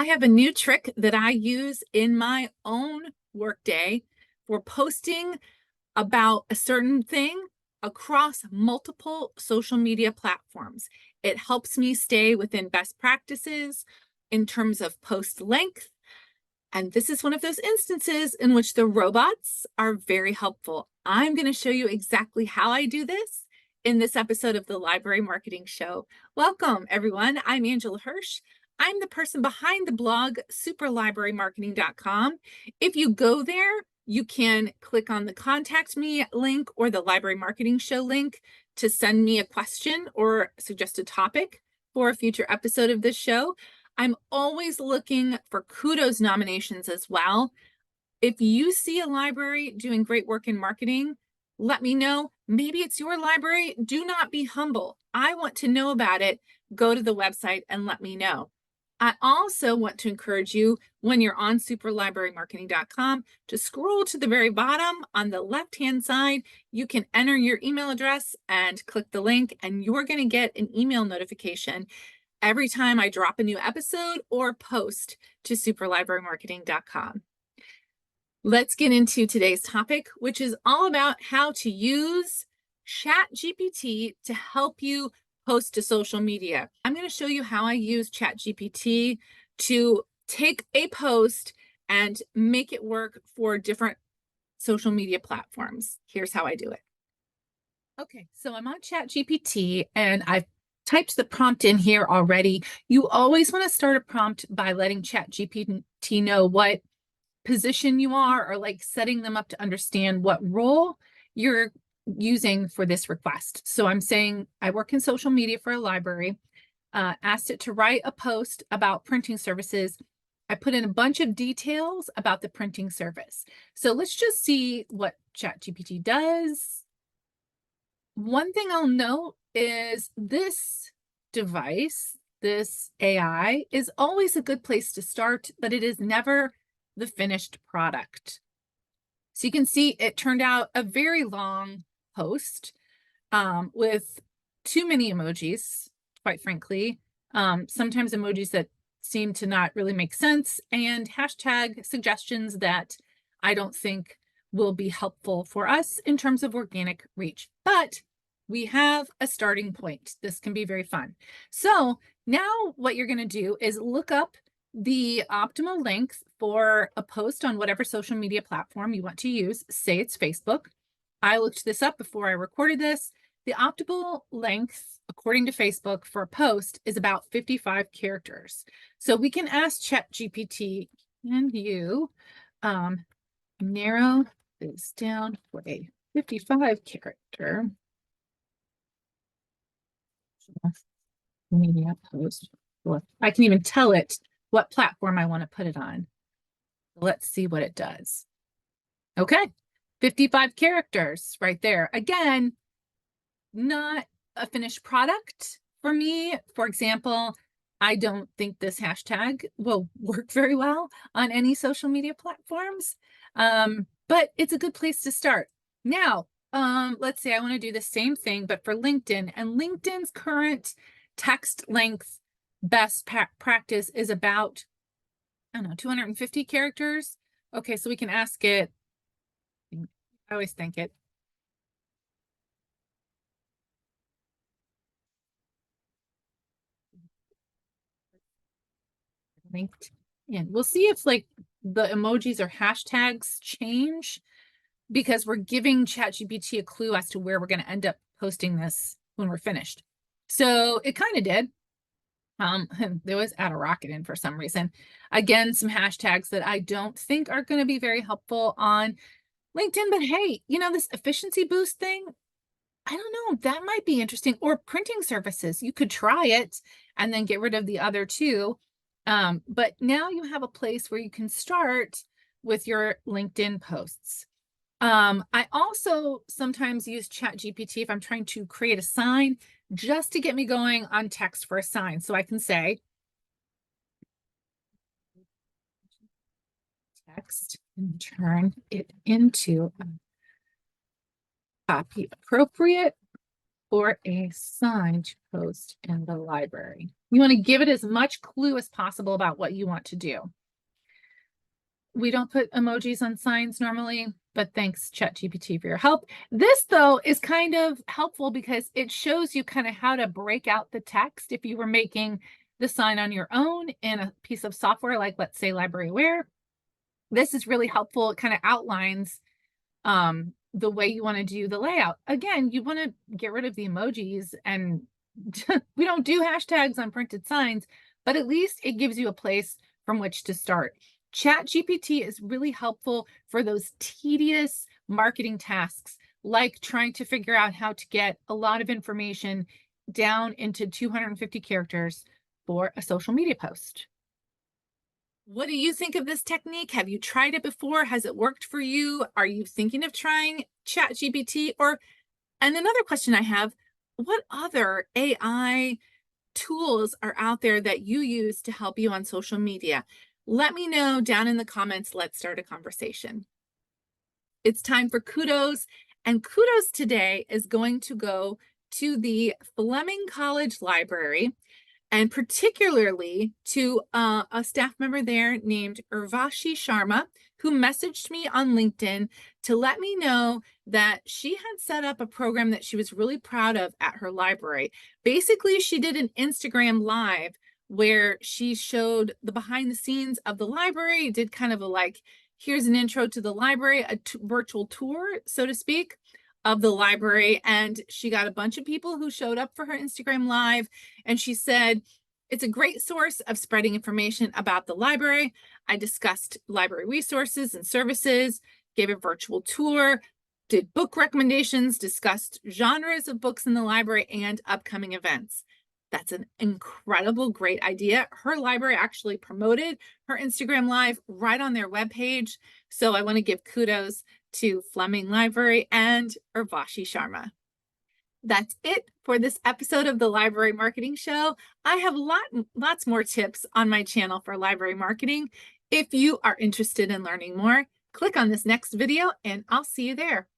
I have a new trick that I use in my own workday for posting about a certain thing across multiple social media platforms. It helps me stay within best practices in terms of post length. And this is one of those instances in which the robots are very helpful. I'm going to show you exactly how I do this in this episode of the Library Marketing Show. Welcome, everyone. I'm Angela Hursh. I'm the person behind the blog, superlibrarymarketing.com. If you go there, you can click on the Contact Me link or the Library Marketing Show link to send me a question or suggest a topic for a future episode of this show. I'm always looking for Kudos nominations as well. If you see a library doing great work in marketing, let me know. Maybe it's your library. Do not be humble. I want to know about it. Go to the website and let me know. I also want to encourage you, when you're on superlibrarymarketing.com, to scroll to the very bottom on the left-hand side. You can enter your email address and click the link, and you're going to get an email notification every time I drop a new episode or post to superlibrarymarketing.com. Let's get into today's topic, which is all about how to use ChatGPT to help you post to social media. I'm going to show you how I use ChatGPT to take a post and make it work for different social media platforms. Here's how I do it. Okay, so I'm on ChatGPT and I've typed the prompt in here already. You always want to start a prompt by letting ChatGPT know what position you are, or like setting them up to understand what role you're using for this request. So I'm saying I work in social media for a library, asked it to write a post about printing services. I put in a bunch of details about the printing service. So let's just see what ChatGPT does. One thing I'll note is this device, this AI, is always a good place to start, but it is never the finished product. So you can see it turned out a very long post with too many emojis, quite frankly. Sometimes emojis that seem to not really make sense, and hashtag suggestions that I don't think will be helpful for us in terms of organic reach. But we have a starting point. This can be very fun. So now what you're going to do is look up the optimal length for a post on whatever social media platform you want to use. Say it's Facebook. I looked this up before I recorded this. The optimal length, according to Facebook, for a post is about 55 characters. So we can ask ChatGPT, can you narrow this down for a 55 character media post? I can even tell it what platform I want to put it on. Let's see what it does. Okay, 55 characters right there. Again, not a finished product for me. For example, I don't think this hashtag will work very well on any social media platforms, but it's a good place to start. Now, let's say I want to do the same thing, but for LinkedIn, and LinkedIn's current text length best practice is about, I don't know, 250 characters. Okay, so we can ask it. I always think it. LinkedIn. We'll see if like the emojis or hashtags change, because we're giving ChatGPT a clue as to where we're going to end up posting this when we're finished. So it kind of did. They always add a rocket in for some reason. Again, some hashtags that I don't think are going to be very helpful on LinkedIn, but hey, you know, this efficiency boost thing, I don't know, that might be interesting. Or printing services, you could try it and then get rid of the other two. But now you have a place where you can start with your LinkedIn posts. I also sometimes use ChatGPT if I'm trying to create a sign, just to get me going on text for a sign. So I can say text and turn it into a copy appropriate for a sign to post in the library. You want to give it as much clue as possible about what you want to do. We don't put emojis on signs normally, but thanks ChatGPT for your help. This though is kind of helpful because it shows you kind of how to break out the text if you were making the sign on your own in a piece of software, like let's say LibraryWare. This is really helpful. It kind of outlines the way you want to do the layout. Again, you want to get rid of the emojis, and we don't do hashtags on printed signs, but at least it gives you a place from which to start. ChatGPT is really helpful for those tedious marketing tasks, like trying to figure out how to get a lot of information down into 250 characters for a social media post. What do you think of this technique? Have you tried it before? Has it worked for you? Are you thinking of trying ChatGPT? And another question I have, what other AI tools are out there that you use to help you on social media? Let me know down in the comments. Let's start a conversation. It's time for Kudos, and Kudos today is going to go to the Fleming College Library, and particularly to a staff member there named Urvashi Sharma, who messaged me on LinkedIn to let me know that she had set up a program that she was really proud of at her library. Basically, she did an Instagram Live where she showed the behind the scenes of the library, did kind of a like, here's an intro to the library, a virtual tour, so to speak, of the library. And she got a bunch of people who showed up for her Instagram Live. And she said, it's a great source of spreading information about the library. I discussed library resources and services, gave a virtual tour, did book recommendations, discussed genres of books in the library and upcoming events. That's an incredible, great idea. Her library actually promoted her Instagram Live right on their webpage. So I want to give kudos to Fleming Library and Urvashi Sharma. That's it for this episode of the Library Marketing Show. I have lots more tips on my channel for library marketing. If you are interested in learning more, click on this next video and I'll see you there.